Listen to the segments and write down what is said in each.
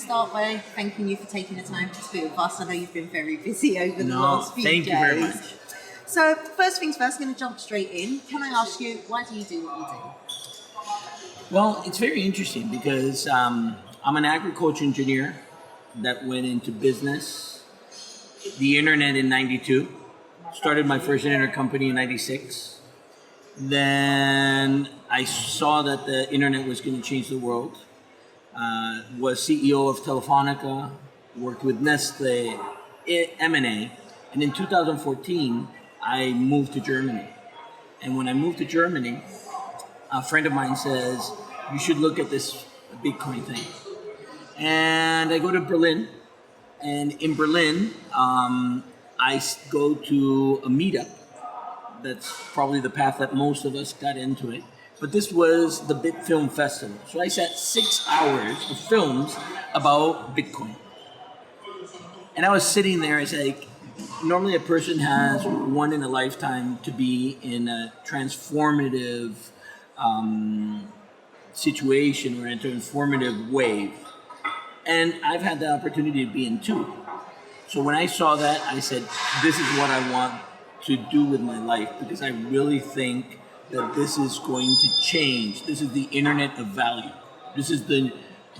start by thanking you for taking the time to speak with us. I know you've been very busy over the last few days. Thank you very much. So first things first, I'm going to jump straight in. Can I ask you, why do you do what you do? Well, it's very interesting because I'm an agriculture engineer that went into business, the internet in 92, started my first internet company in 96. Then I saw that the internet was going to change the world. Was CEO of Telefonica, worked with Nestle, M&A, and in 2014, I moved to Germany. And when I moved to Germany, a friend of mine says, you should look at this Bitcoin thing. And I go to Berlin, and in Berlin, I go to a meetup. That's probably the path that most of us got into it. But this was the Bit Film Festival. So I sat 6 hours of films about Bitcoin. And I was sitting there, it's like, normally a person has one in a lifetime to be in a transformative situation or a transformative wave. And I've had the opportunity to be in two. So when I saw that, I said, this is what I want to do with my life, because I really think that this is going to change. This is the internet of value. This is the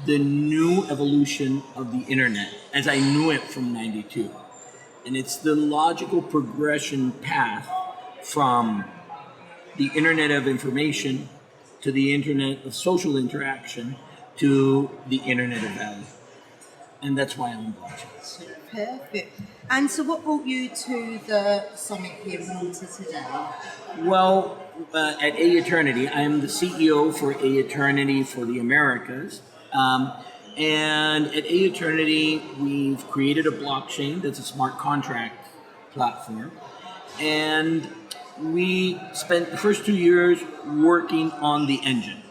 new evolution of the internet as I knew it from 92. And it's the logical progression path from the internet of information to the internet of social interaction to the internet of value. And that's why I'm in blockchain. Perfect. And so what brought you to the summit here in Malta today? Well, at Aeternity, I am the CEO for Aeternity for the Americas. And at Aeternity, we've created a blockchain that's a smart contract platform. And we spent the first 2 years working on the engine.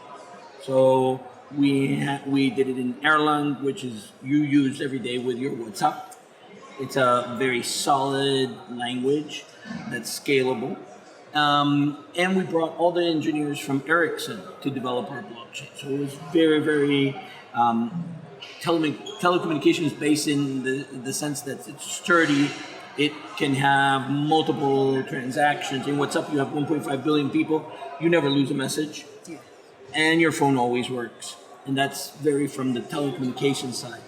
So we did it in Erlang, which is you use every day with your WhatsApp. It's a very solid language that's scalable. And we brought all the engineers from Ericsson to develop our blockchain. So it was very, very telecommunications based in the sense that it's sturdy. It can have multiple transactions. In WhatsApp, you have 1.5 billion people. You never lose a message. Yeah. And your phone always works. And that's very from the telecommunications side.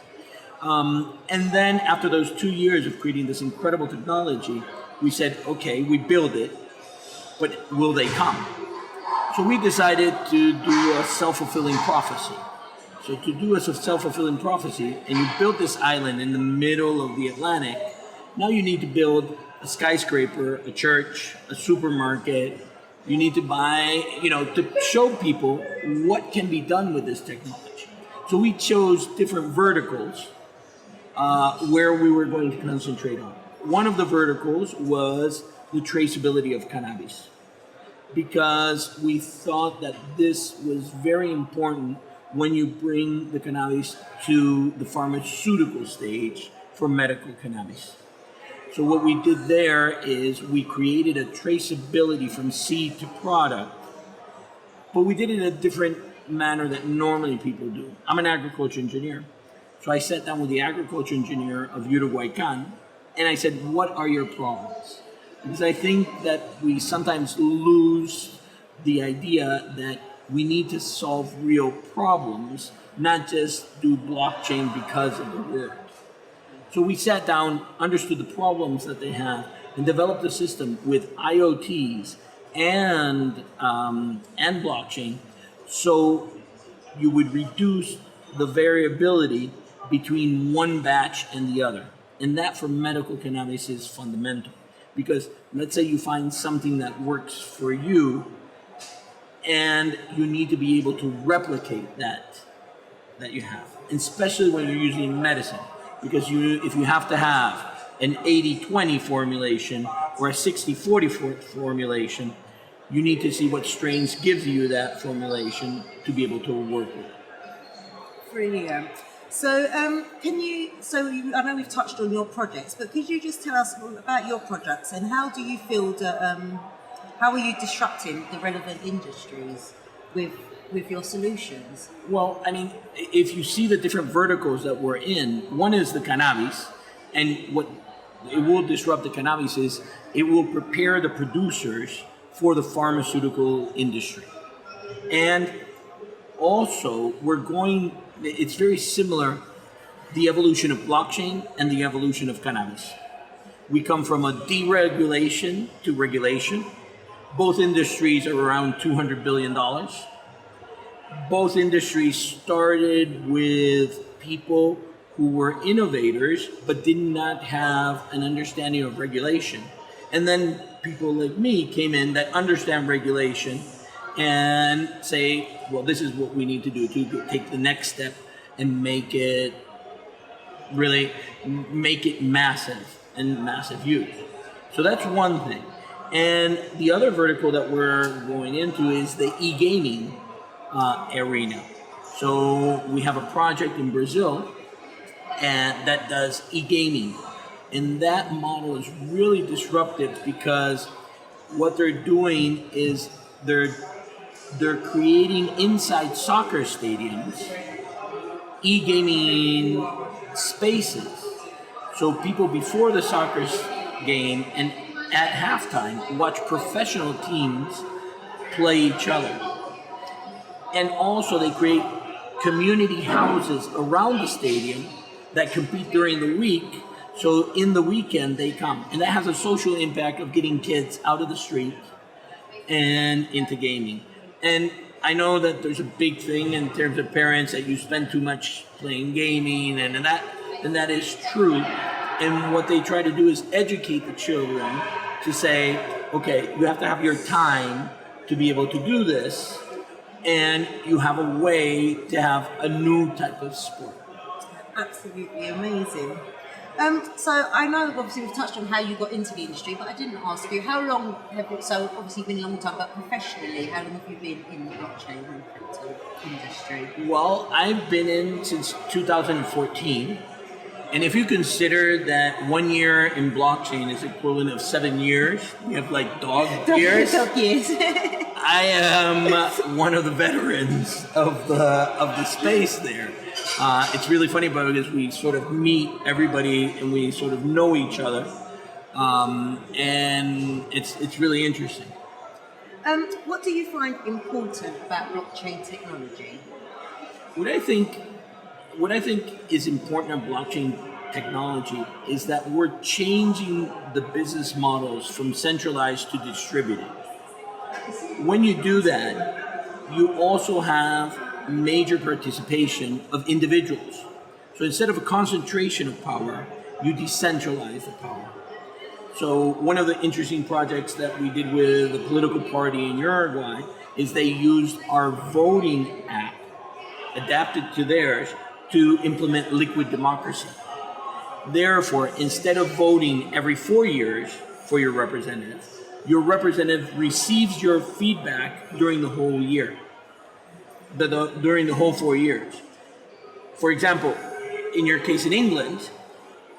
And then after those 2 years of creating this incredible technology, we said, okay, we build it, but will they come? So we decided to do a self-fulfilling prophecy. So to do a self-fulfilling prophecy, and you build this island in the middle of the Atlantic, now you need to build a skyscraper, a church, a supermarket. You need to buy, to show people what can be done with this technology. So we chose different verticals where we were going to concentrate on. One of the verticals was the traceability of cannabis, because we thought that this was very important when you bring the cannabis to the pharmaceutical stage for medical cannabis. So what we did there is we created a traceability from seed to product, but we did it in a different manner that normally people do. I'm an agriculture engineer. So I sat down with the agriculture engineer of Uruguaycan, and I said, what are your problems? Because I think that we sometimes lose the idea that we need to solve real problems, not just do blockchain because of the word. So we sat down, understood the problems that they have, and developed a system with IoTs and blockchain, so you would reduce the variability between one batch and the other. And that for medical cannabis is fundamental. Because let's say you find something that works for you, and you need to be able to replicate that you have, especially when you're using medicine. Because if you have to have an 80-20 formulation or a 60-40 formulation, you need to see what strains gives you that formulation to be able to work with it. Brilliant. So I know we've touched on your projects, but could you just tell us about your projects and how do you feel that, how are you disrupting the relevant industries with with your solutions? Well, I mean, if you see the different verticals that we're in, one is the cannabis, and what it will disrupt the cannabis is it will prepare the producers for the pharmaceutical industry. And also, it's very similar, the evolution of blockchain and the evolution of cannabis. We come from a deregulation to regulation. Both industries are around $200 billion. Both industries started with people who were innovators but did not have an understanding of regulation. And then people like me came in that understand regulation and say, well, this is what we need to do to take the next step and make it massive and massive use. So that's one thing. And the other vertical that we're going into is the e-gaming arena. So we have a project in Brazil and that does e-gaming. And that model is really disruptive because what they're doing is they're creating inside soccer stadiums e-gaming spaces. So people before the soccer game and at halftime watch professional teams play each other. And also they create community houses around the stadium that compete during the week. So in the weekend they come. And that has a social impact of getting kids out of the street and into gaming. And I know that there's a big thing in terms of parents that you spend too much playing gaming and that is true. And what they try to do is educate the children to say, okay, you have to have your time to be able to do this, and you have a way to have a new type of sport. Absolutely amazing. So I know obviously we've touched on how you got into the industry, but I didn't ask you how long so obviously you've been a long time, but professionally, how long have you been in the blockchain and crypto industry? Well, I've been in since 2014. And if you consider that 1 year in blockchain is equivalent of 7 years, we have like dog years. Dog years. I am one of the veterans of the space there. It's really funny, but because we sort of meet everybody and we sort of know each other, and it's really interesting. What do you find important about blockchain technology? What I think is important in blockchain technology is that we're changing the business models from centralized to distributed. When you do that, you also have major participation of individuals. So instead of a concentration of power, you decentralize the power. So one of the interesting projects that we did with a political party in Uruguay is they used our voting app, adapted to theirs, to implement liquid democracy. Therefore, instead of voting every 4 years for your representative receives your feedback during the whole year, during the whole 4 years. For example, in your case in England,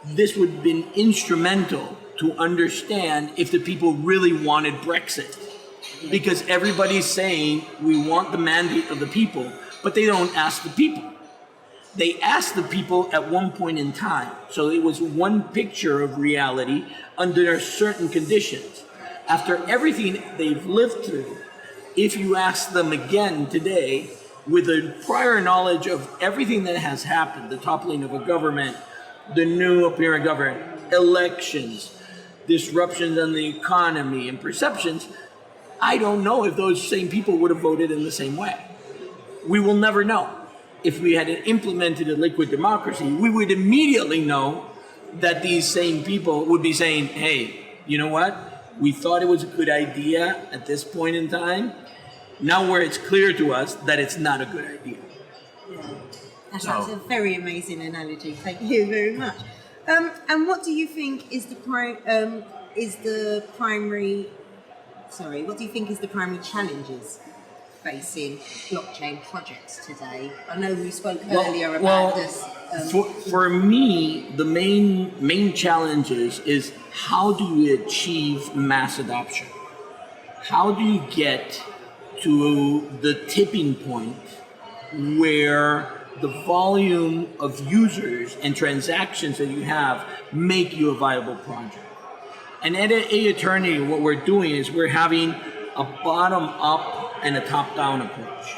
this would have been instrumental to understand if the people really wanted Brexit. Because everybody's saying we want the mandate of the people, but they don't ask the people. They asked the people at one point in time. So it was one picture of reality under certain conditions. After everything they've lived through, if you ask them again today, with a prior knowledge of everything that has happened, the toppling of a government, the new appearing government, elections, disruptions on the economy and perceptions, I don't know if those same people would have voted in the same way. We will never know. If we had implemented a liquid democracy, we would immediately know that these same people would be saying, hey, you know what? We thought it was a good idea at this point in time. Now where it's clear to us that it's not a good idea. Yeah. That's a very amazing analogy. Thank you very much. And what do you think is the primary challenges facing blockchain projects today? I know we spoke earlier about this. For me, the main challenges is how do we achieve mass adoption? How do you get to the tipping point where the volume of users and transactions that you have make you a viable project. And at Aeternity, what we're doing is we're having a bottom-up and a top-down approach.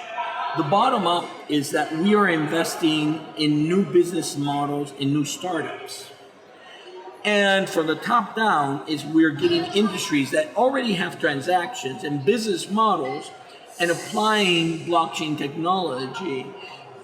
The bottom-up is that we are investing in new business models and new startups. And from the top down is we're getting industries that already have transactions and business models and applying blockchain technology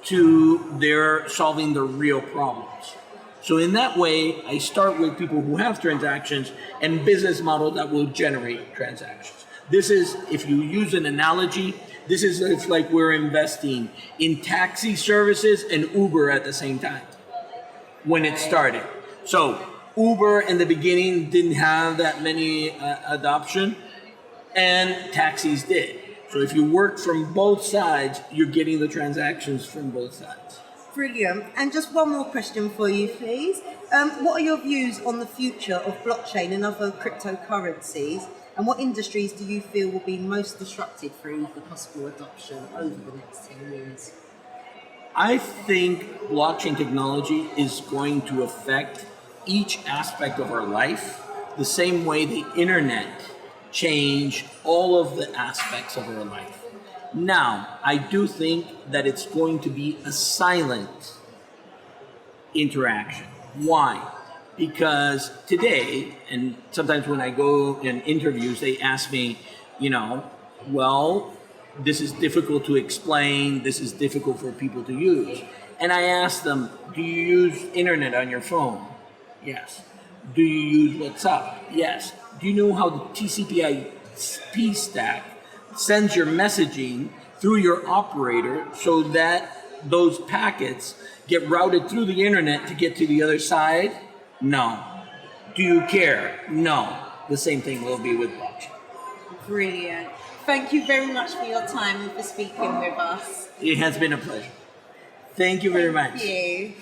to their solving the real problems. So in that way, I start with people who have transactions and business models that will generate transactions. This is, if you use an analogy, this is it's like we're investing in taxi services and Uber at the same time when it started. So Uber in the beginning didn't have that many adoption, and taxis did. So if you work from both sides, you're getting the transactions from both sides. Brilliant. And just one more question for you, please. What are your views on the future of blockchain and other cryptocurrencies? And what industries do you feel will be most disrupted through the possible adoption over the next 10 years? I think blockchain technology is going to affect each aspect of our life the same way the internet changed all of the aspects of our life. Now, I do think that it's going to be a silent interaction. Why? Because today, and sometimes when I go in interviews, they ask me, well, this is difficult to explain, this is difficult for people to use. And I ask them, do you use internet on your phone? Yes. Do you use WhatsApp? Yes. Do you know how the TCP/IP stack sends your messaging through your operator so that those packets get routed through the internet to get to the other side? No. Do you care? No. The same thing will be with blockchain. Brilliant. Thank you very much for your time and for speaking with us. It has been a pleasure. Thank you very much. Thank you.